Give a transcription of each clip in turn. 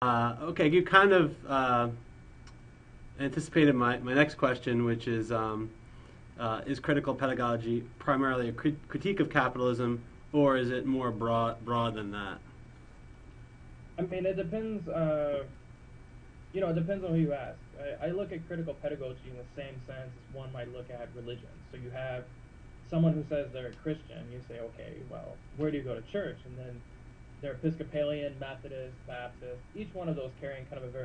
Okay, you kind of anticipated my next question, which is critical pedagogy primarily a critique of capitalism, or is it more broad than that? I mean, it depends. It depends on who you ask. I look at critical pedagogy in the same sense as one might look at religion. So you have someone who says they're a Christian. You say, okay, well, where do you go to church? And then they're Episcopalian, Methodist, Baptist. Each one of those carrying kind of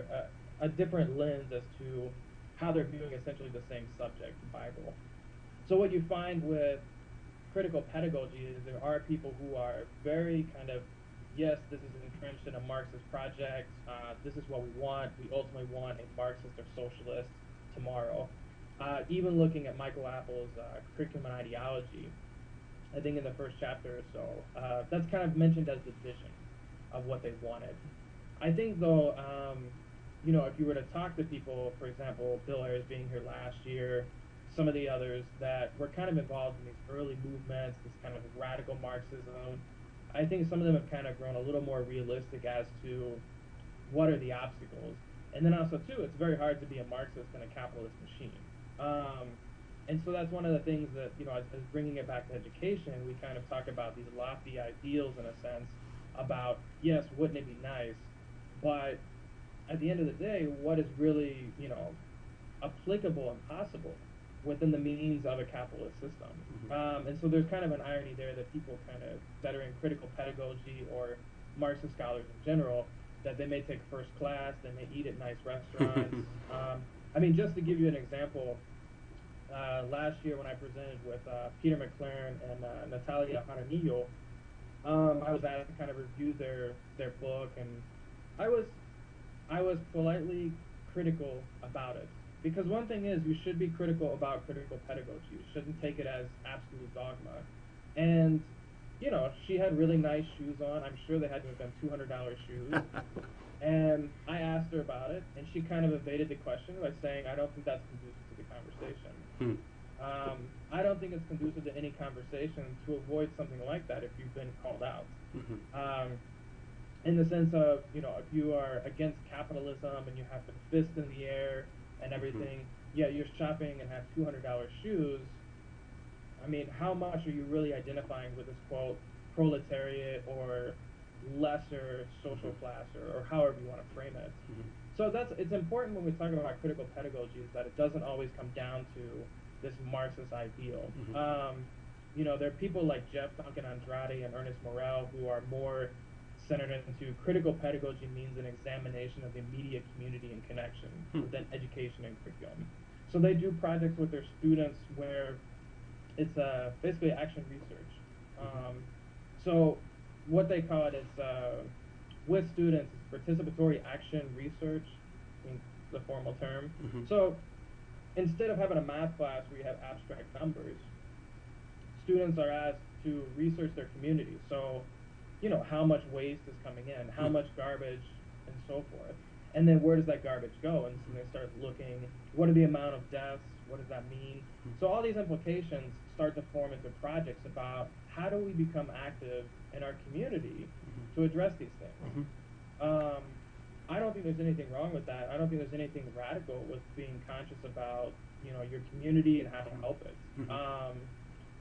a different lens as to how they're viewing essentially the same subject, the Bible. So what you find with critical pedagogy is there are people who are very kind of, yes, this is entrenched in a Marxist project. This is what we want. We ultimately want a Marxist or socialist tomorrow. Even looking at Michael Apple's curriculum and ideology, I think in the first chapter or so, that's kind of mentioned as the vision of what they wanted. I think though, if you were to talk to people, for example, Bill Ayers being here last year, some of the others that were kind of involved in these early movements, this kind of radical Marxism, I think some of them have kind of grown a little more realistic as to what are the obstacles. And then also, too, it's very hard to be a Marxist in a capitalist machine. And so that's one of the things that, as bringing it back to education, we kind of talk about these lofty ideals in a sense about, yes, wouldn't it be nice? But at the end of the day, what is really, applicable and possible within the means of a capitalist system? And so there's kind of an irony there that people that are in critical pedagogy or Marxist scholars in general, that they may take first class, they may eat at nice restaurants. Just to give you an example, last year when I presented with Peter McLaren and Natalia Jaramillo, I was asked to kind of review their book, and I was politely critical about it. Because one thing is, you should be critical about critical pedagogy. You shouldn't take it as absolute dogma. And, she had really nice shoes on. I'm sure they had to have been $200 shoes. And I asked her about it, and she kind of evaded the question by saying, I don't think that's conducive to the conversation. I don't think it's conducive to any conversation to avoid something like that if you've been called out. In the sense of, if you are against capitalism and you have the fist in the air and everything, yeah, you're shopping and have $200 shoes. I mean, how much are you really identifying with this, quote, proletariat or lesser social class, or however you want to frame it? So it's important when we talk about critical pedagogy is that it doesn't always come down to this Marxist ideal. There are people like Jeff Duncan Andrade and Ernest Morel who are more centered into critical pedagogy means an examination of the immediate community and connection within education and curriculum. So they do projects with their students where it's basically action research. So what they call it is, with students, participatory action research, I think the formal term. So instead of having a math class where you have abstract numbers, students are asked to research their community. So, how much waste is coming in, how much garbage, and so forth. And then where does that garbage go? And so they start looking, what are the amount of deaths? What does that mean? So all these implications start to form into projects about how do we become active in our community to address these things. I don't think there's anything wrong with that. I don't think there's anything radical with being conscious about, your community and how to help it.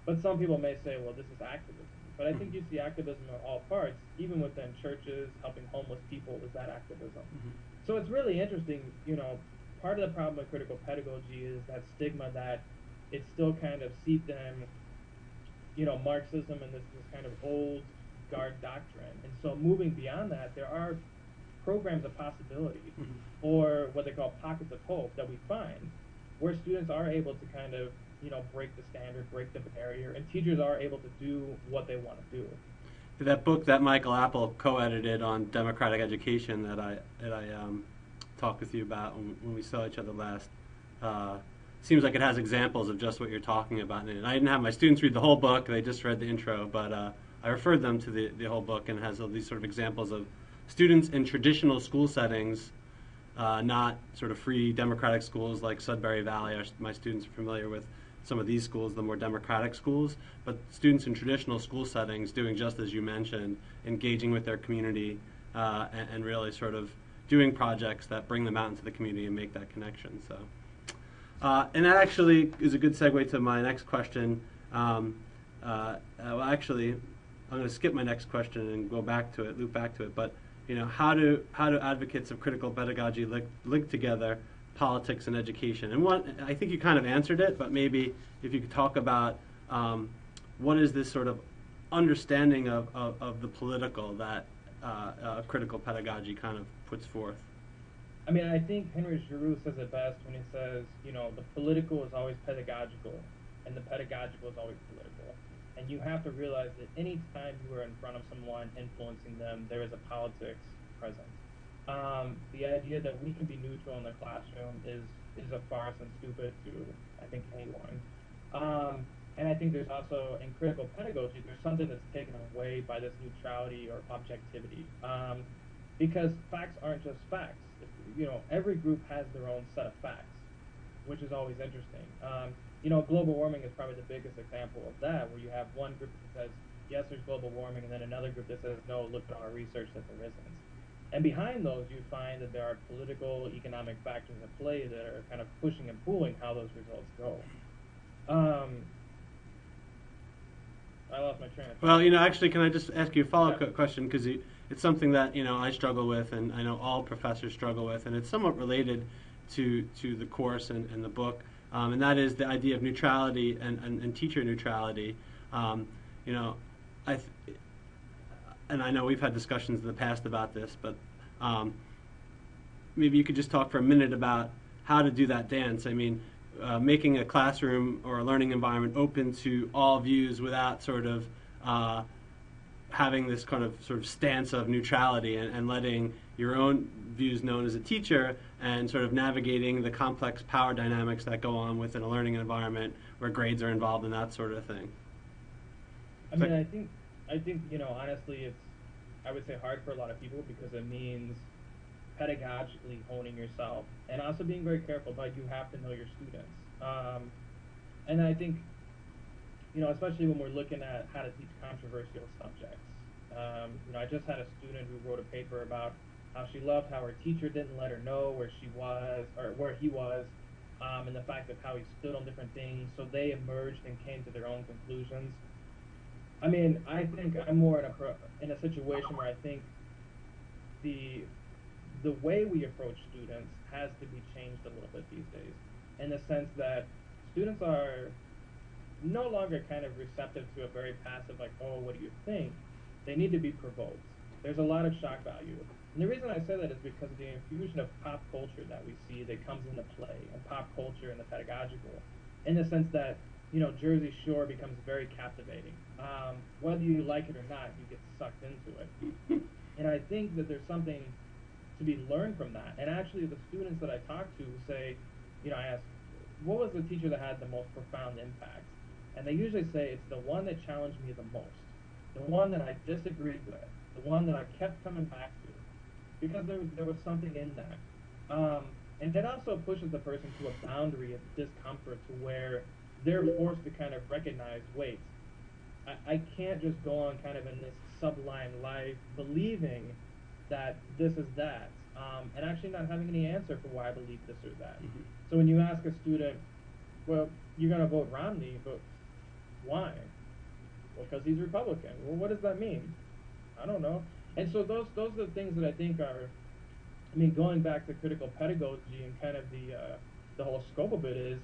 But some people may say, well, this is activism. But I think you see activism in all parts, even within churches, helping homeless people, is that activism. So it's really interesting, part of the problem with critical pedagogy is that stigma that it's still kind of seeped in, Marxism and this kind of old guard doctrine. And so moving beyond that, there are programs of possibility, or what they call pockets of hope that we find, where students are able to kind of, break the standard, break the barrier, and teachers are able to do what they want to do. That book that Michael Apple co-edited on democratic education that I talked with you about when we saw each other last, seems like it has examples of just what you're talking about. And I didn't have my students read the whole book; they just read the intro. But I referred them to the whole book, and it has all these sort of examples of students in traditional school settings, not sort of free democratic schools like Sudbury Valley. My students are familiar with some of these schools, the more democratic schools, but students in traditional school settings doing just as you mentioned, engaging with their community and really sort of doing projects that bring them out into the community and make that connection. So, and that actually is a good segue to my next question. Well, actually, I'm going to skip my next question and go back to it, loop back to it. But how do advocates of critical pedagogy link together politics and education? And one, I think you kind of answered it, but maybe if you could talk about what is this sort of understanding of the political that critical pedagogy kind of puts forth? I mean, I think Henry Giroux says it best when he says, the political is always pedagogical, and the pedagogical is always political. And you have to realize that any time you are in front of someone influencing them, there is a politics present. The idea that we can be neutral in the classroom is a farce and stupid to, I think, anyone. And I think there's also, in critical pedagogy, there's something that's taken away by this neutrality or objectivity. Because facts aren't just facts. Every group has their own set of facts, which is always interesting. Global warming is probably the biggest example of that, where you have one group that says, yes, there's global warming, and then another group that says, no, look at our research that there isn't. And behind those, you find that there are political, economic factors at play that are kind of pushing and pulling how those results go. I lost my train of thought. Well, actually, can I just ask you a follow-up question? Because it's something that, I struggle with, and I know all professors struggle with, and it's somewhat related to the course and the book, and that is the idea of neutrality and teacher neutrality. And I know we've had discussions in the past about this, but maybe you could just talk for a minute about how to do that dance. I mean, making a classroom or a learning environment open to all views without sort of having this kind of sort of stance of neutrality and letting your own views known as a teacher and sort of navigating the complex power dynamics that go on within a learning environment where grades are involved and that sort of thing. I mean, I think honestly, it's, I would say, hard for a lot of people because it means pedagogically honing yourself and also being very careful, but you have to know your students. And I think, especially when we're looking at how to teach controversial subjects. I just had a student who wrote a paper about how she loved how her teacher didn't let her know where she was or where he was, and the fact of how he stood on different things, so they emerged and came to their own conclusions. I mean, I think I'm more in a situation where I think the way we approach students has to be changed a little bit these days, in the sense that students are no longer kind of receptive to a very passive, like, oh, what do you think? They need to be provoked. There's a lot of shock value. And the reason I say that is because of the infusion of pop culture that we see that comes into play, and pop culture and the pedagogical, in the sense that, Jersey Shore becomes very captivating. Whether you like it or not, you get sucked into it. And I think that there's something to be learned from that. And actually, the students that I talk to say, I ask, what was the teacher that had the most profound impact? And they usually say it's the one that challenged me the most, the one that I disagreed with, the one that I kept coming back to, because there was something in that. And that also pushes the person to a boundary of discomfort to where they're forced to kind of recognize, wait, I can't just go on kind of in this sublime life believing that this is that, and actually not having any answer for why I believe this or that. Mm-hmm. So when you ask a student, well, you're going to vote Romney, but why? Well, because he's Republican. Well, what does that mean? I don't know. And so those are the things that I think are, going back to critical pedagogy and kind of the whole scope of it is,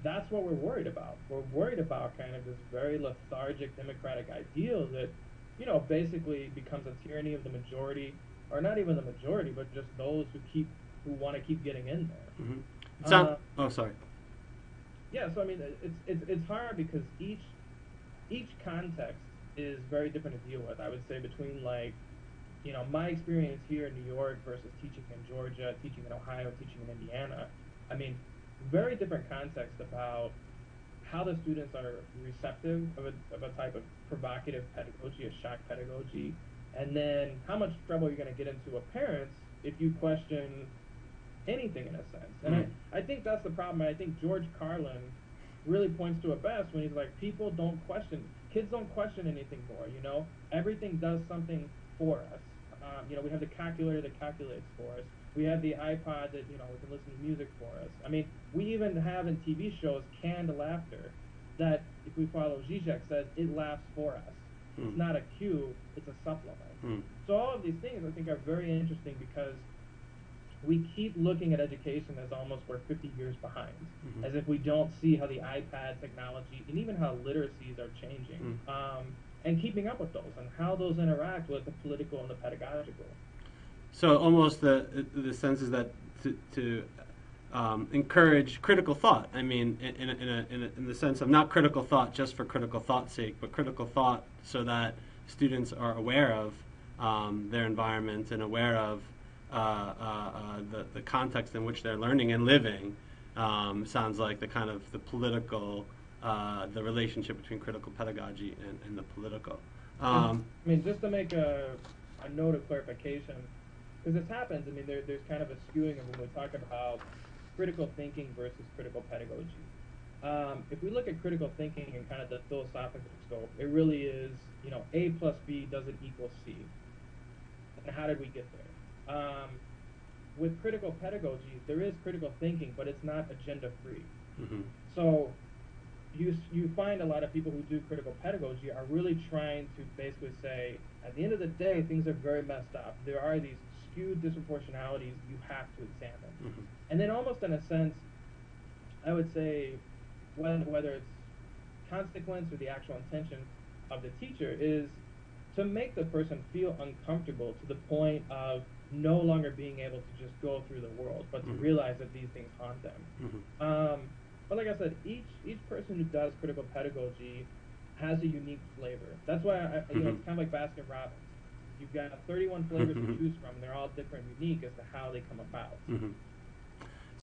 that's what we're worried about. We're worried about kind of this very lethargic democratic ideal that, basically becomes a tyranny of the majority, or not even the majority, but just those who want to keep getting in there. Mm-hmm. Oh, sorry. Yeah, so it's hard because each context is very different to deal with. I would say between my experience here in New York versus teaching in Georgia, teaching in Ohio, teaching in Indiana. Very different context about how the students are receptive of a type of provocative pedagogy, a shock pedagogy, and then how much trouble you're going to get into with parents if you question anything in a sense. And I think that's the problem. I think George Carlin really points to it best when he's like, kids don't question anything more, everything does something for us. We have the calculator that calculates for us. We have the iPod that, we can listen to music for us. I mean, we even have in TV shows canned laughter that, if we follow Zizek, says it laughs for us. It's not a cue, it's a supplement. So all of these things I think are very interesting because we keep looking at education as almost we're 50 years behind, as if we don't see how the iPad technology and even how literacies are changing, and keeping up with those and how those interact with the political and the pedagogical. So almost the sense is that to encourage critical thought. I mean, in the sense of not critical thought just for critical thought's sake, but critical thought so that students are aware of their environment and aware of the context in which they're learning and living. Sounds like the kind of the political, the relationship between critical pedagogy and the political. I mean, just to make a note of clarification, because this happens, I mean, there's kind of a skewing of when we talk about critical thinking versus critical pedagogy. If we look at critical thinking in kind of the philosophical scope, it really is, A plus B doesn't equal C. And how did we get there? With critical pedagogy, there is critical thinking, but it's not agenda-free. So you find a lot of people who do critical pedagogy are really trying to basically say, at the end of the day, things are very messed up. There are these skewed disproportionalities you have to examine. And then almost in a sense, I would say, whether it's consequence or the actual intention of the teacher, is to make the person feel uncomfortable to the point of no longer being able to just go through the world, but to realize that these things haunt them. But like I said, each person who does critical pedagogy has a unique flavor. That's why it's kind of like Baskin Robbins. You've got 31 flavors to choose from, and they're all different, unique as to how they come about.